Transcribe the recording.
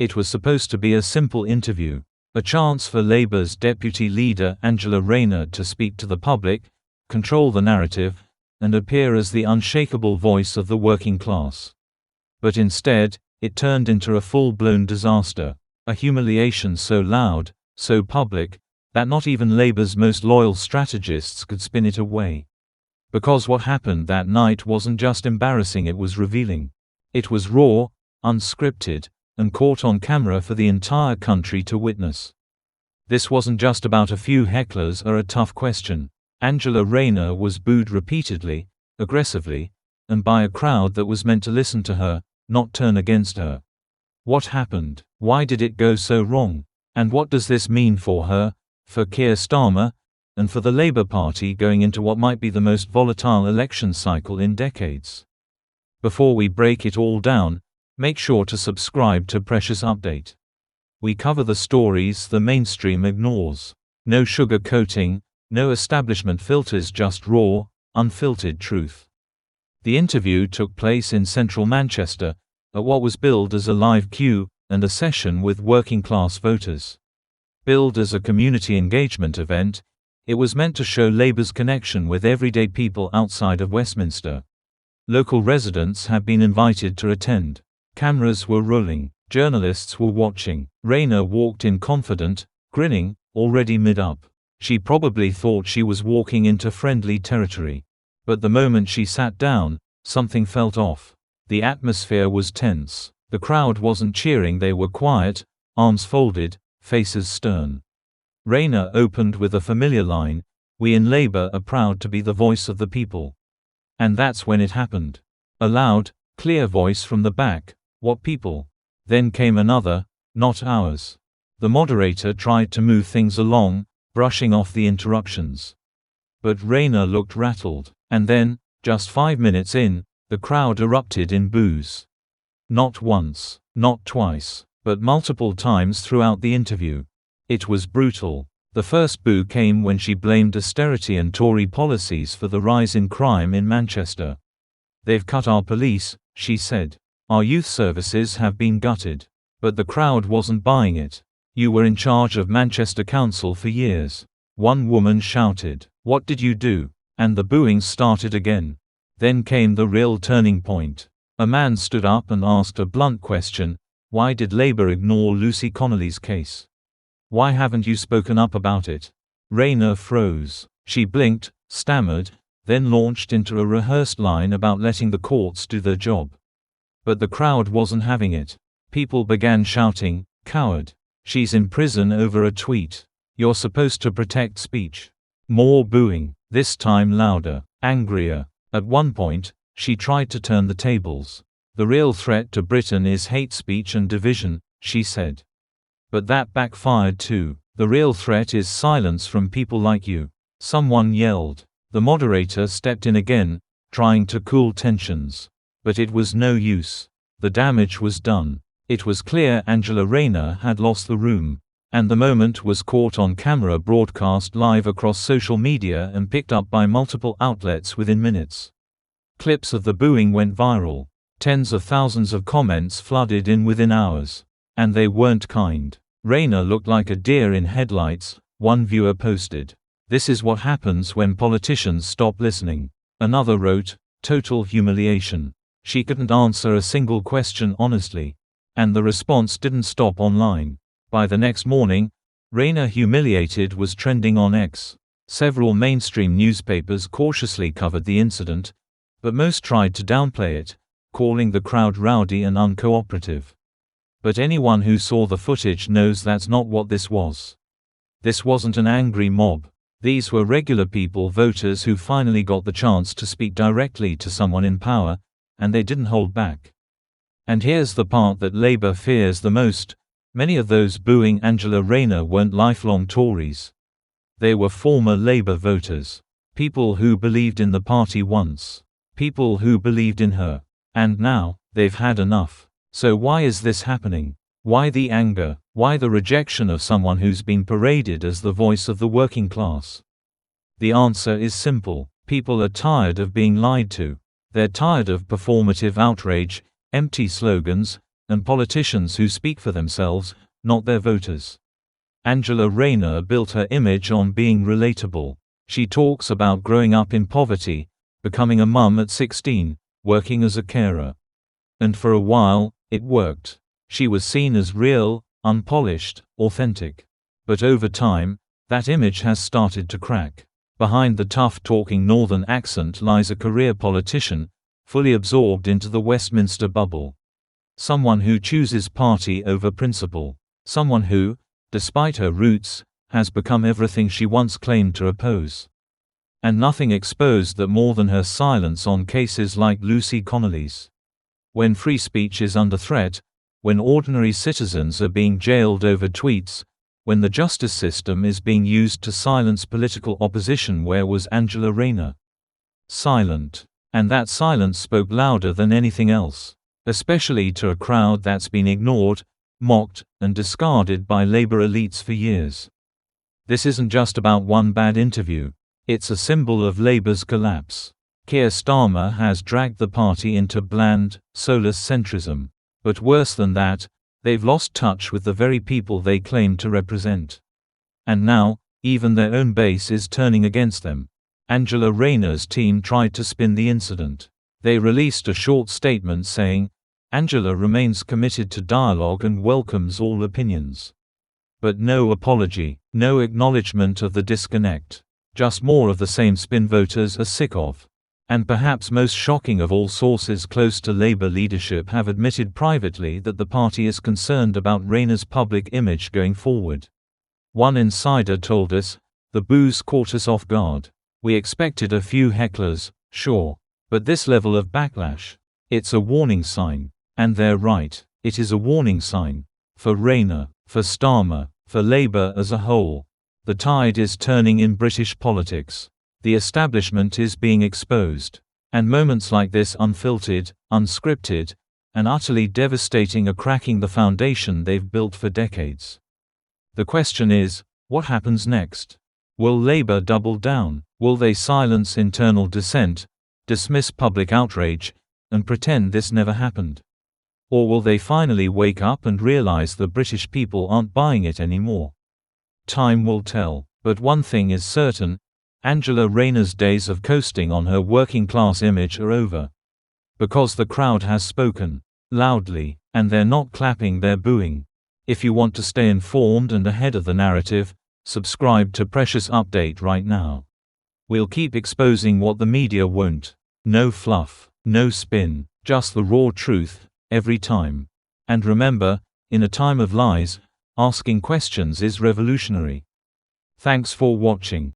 It was supposed to be a simple interview, a chance for Labour's deputy leader Angela Rayner to speak to the public, control the narrative, and appear as the unshakable voice of the working class. But instead, it turned into a full-blown disaster, a humiliation so loud, so public, that not even Labour's most loyal strategists could spin it away. Because what happened that night wasn't just embarrassing, it was revealing. It was raw, unscripted, and caught on camera for the entire country to witness. This wasn't just about a few hecklers or a tough question. Angela Rayner was booed repeatedly, aggressively, and by a crowd that was meant to listen to her, not turn against her. What happened? Why did it go so wrong? And what does this mean for her, for Keir Starmer, and for the Labour Party going into what might be the most volatile election cycle in decades? Before we break it all down, make sure to subscribe to Precious Update. We cover the stories the mainstream ignores. No sugar-coating, no establishment filters, just raw, unfiltered truth. The interview took place in central Manchester, at what was billed as a live queue and a session with working-class voters. Billed as a community engagement event, it was meant to show Labour's connection with everyday people outside of Westminster. Local residents had been invited to attend. Cameras were rolling, journalists were watching. Rayner walked in confident, grinning, already mid-up. She probably thought she was walking into friendly territory. But the moment she sat down, something felt off. The atmosphere was tense. The crowd wasn't cheering, they were quiet, arms folded, faces stern. Rayner opened with a familiar line, "We in Labour are proud to be the voice of the people." And that's when it happened. A loud, clear voice from the back, "What people?" Then came another, "Not ours." The moderator tried to move things along, brushing off the interruptions. But Rayner looked rattled. And then, just 5 minutes in, the crowd erupted in boos. Not once, not twice, but multiple times throughout the interview. It was brutal. The first boo came when she blamed austerity and Tory policies for the rise in crime in Manchester. "They've cut our police," she said. "Our youth services have been gutted." But the crowd wasn't buying it. "You were in charge of Manchester Council for years." One woman shouted, "What did you do?" And the booing started again. Then came the real turning point. A man stood up and asked a blunt question: "Why did Labour ignore Lucy Connolly's case? Why haven't you spoken up about it?" Rayner froze. She blinked, stammered, then launched into a rehearsed line about letting the courts do their job. But the crowd wasn't having it. People began shouting, "Coward! She's in prison over a tweet. You're supposed to protect speech." More booing, this time louder, angrier. At one point, she tried to turn the tables. "The real threat to Britain is hate speech and division," she said. But that backfired too. "The real threat is silence from people like you," someone yelled. The moderator stepped in again, trying to cool tensions. But it was no use. The damage was done. It was clear Angela Rayner had lost the room. And the moment was caught on camera, broadcast live across social media and picked up by multiple outlets within minutes. Clips of the booing went viral. Tens of thousands of comments flooded in within hours. And they weren't kind. "Rayner looked like a deer in headlights," one viewer posted. "This is what happens when politicians stop listening." Another wrote, "Total humiliation. She couldn't answer a single question honestly." And the response didn't stop online. By the next morning, "Rayner humiliated" was trending on X. Several mainstream newspapers cautiously covered the incident, but most tried to downplay it, calling the crowd rowdy and uncooperative. But anyone who saw the footage knows that's not what this was. This wasn't an angry mob. These were regular people, voters who finally got the chance to speak directly to someone in power, and they didn't hold back. And here's the part that Labour fears the most. Many of those booing Angela Rayner weren't lifelong Tories. They were former Labour voters. People who believed in the party once. People who believed in her. And now, they've had enough. So why is this happening? Why the anger? Why the rejection of someone who's been paraded as the voice of the working class? The answer is simple. People are tired of being lied to. They're tired of performative outrage, empty slogans, and politicians who speak for themselves, not their voters. Angela Rayner built her image on being relatable. She talks about growing up in poverty, becoming a mum at 16, working as a carer. And for a while, it worked. She was seen as real, unpolished, authentic. But over time, that image has started to crack. Behind the tough-talking northern accent lies a career politician, fully absorbed into the Westminster bubble. Someone who chooses party over principle. Someone who, despite her roots, has become everything she once claimed to oppose. And nothing exposed that more than her silence on cases like Lucy Connolly's. When free speech is under threat, when ordinary citizens are being jailed over tweets, when the justice system is being used to silence political opposition, where was Angela Rayner? Silent. And that silence spoke louder than anything else, especially to a crowd that's been ignored, mocked, and discarded by Labour elites for years. This isn't just about one bad interview. It's a symbol of Labour's collapse. Keir Starmer has dragged the party into bland, soulless centrism. But worse than that, they've lost touch with the very people they claim to represent. And now, even their own base is turning against them. Angela Rayner's team tried to spin the incident. They released a short statement saying, "Angela remains committed to dialogue and welcomes all opinions." But no apology, no acknowledgement of the disconnect. Just more of the same spin voters are sick of. And perhaps most shocking of all, sources close to Labour leadership have admitted privately that the party is concerned about Rayner's public image going forward. One insider told us, "The boos caught us off guard. We expected a few hecklers, sure. But this level of backlash, it's a warning sign." And they're right, it is a warning sign. For Rayner, for Starmer, for Labour as a whole. The tide is turning in British politics. The establishment is being exposed. And moments like this, unfiltered, unscripted, and utterly devastating, are cracking the foundation they've built for decades. The question is, what happens next? Will Labour double down? Will they silence internal dissent, dismiss public outrage, and pretend this never happened? Or will they finally wake up and realize the British people aren't buying it anymore? Time will tell. But one thing is certain, Angela Rayner's days of coasting on her working-class image are over. Because the crowd has spoken. Loudly. And they're not clapping, they're booing. If you want to stay informed and ahead of the narrative, subscribe to Precious Update right now. We'll keep exposing what the media won't. No fluff, no spin, just the raw truth, every time. And remember, in a time of lies, asking questions is revolutionary. Thanks for watching.